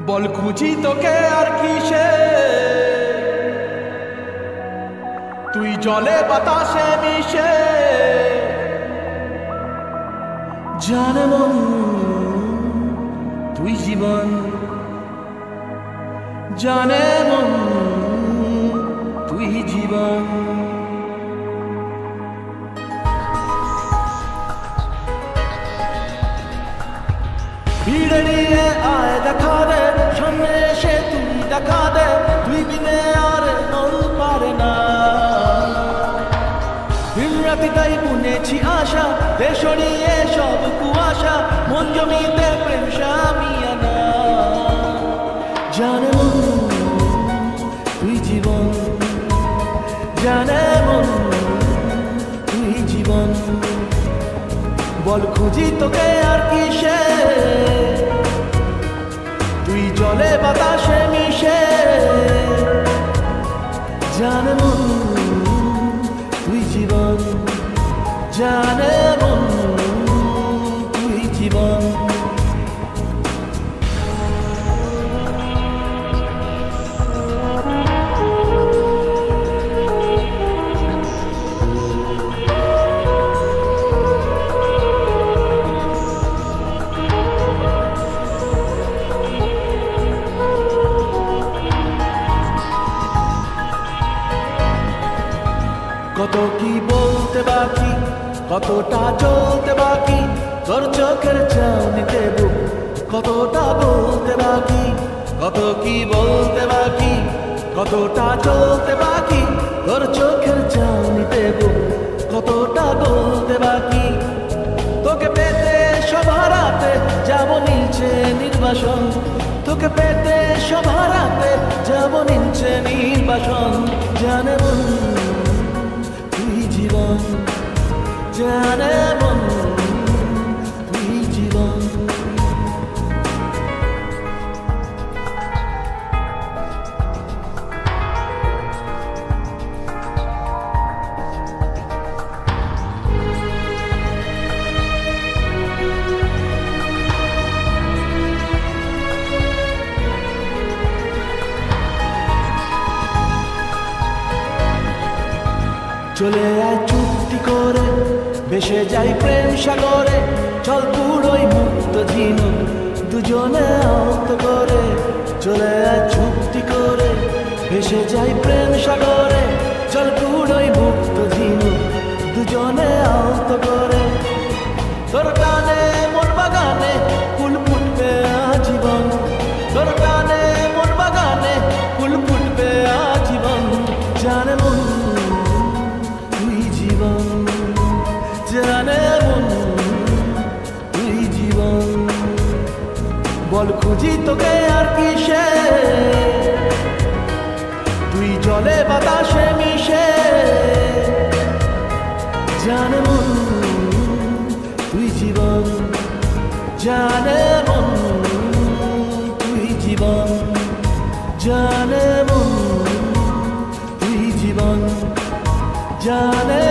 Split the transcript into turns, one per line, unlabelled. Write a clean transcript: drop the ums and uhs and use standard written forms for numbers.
বল খুঁজি তোকে আর কিসে, তুই জলে বাতাসে মিশে। জানে মন তুই জীবন, জানে মন তুই জীবন। ভিড়ে নিয়ে আয় দেখা দে, সামনে এসে তুই দেখা দে, তুই বিনে আর নল পারে না। দিন রাতি তাই বুনেছি আশা, দেশ নিয়ে সব কুয়াশা, মন জমিতে প্রেম শামিয়ানা। জানে মন তুই জীবন, জানে মন তুই জীবন। বল খুঁজি তোকে আর কিসে, তুই জলে বাতাসে মিশে। জানে মন তুই জীবন, জানে মন তুই জীবন। কত কি বলতে বাকি, কতটা চলতে বাকি, তোর চোখের চাউনিতে বুক কতটা বলতে বাকি। কত কি বলতে বাকি, কতটা চলতে বাকি, তোর চোখের চাউনিতে বুক কতটা বলতে বাকি। তোকে পেতে সব হারাতে যাব নিচে নির্বাসন, তোকে পেতে সব হারাতে যাব নিচে নির্বাসন। জানে মন তুই জীবন, জানে মন তুই জীবন। চলে আয় চুক্তি করে, ভেসে যাই প্রেম সাগরে, চল পুরোই মুক্ত ঝিনুক দুজনে আহত করে। চলে আয় চুক্তি করে, ভেসে যাই প্রেম সাগরে, চল পুরোই মুক্ত ঝিনুক দুজনে আহত করে। তোর গানে মন বাগানে ফুল ফুটবে আজীবন, তোর গানে মন বাগানে ফুল ফুটবে আজীবন। জানে মন তুই জীবন, জানে মন তুই জীবন। বল খুঁজি তোকে আর কিসে, তুই জলে বাতাসে মিশে। জানে মন তুই জীবন, জানে মন তুই জীবন, জানে মন তুই জীবন, জানে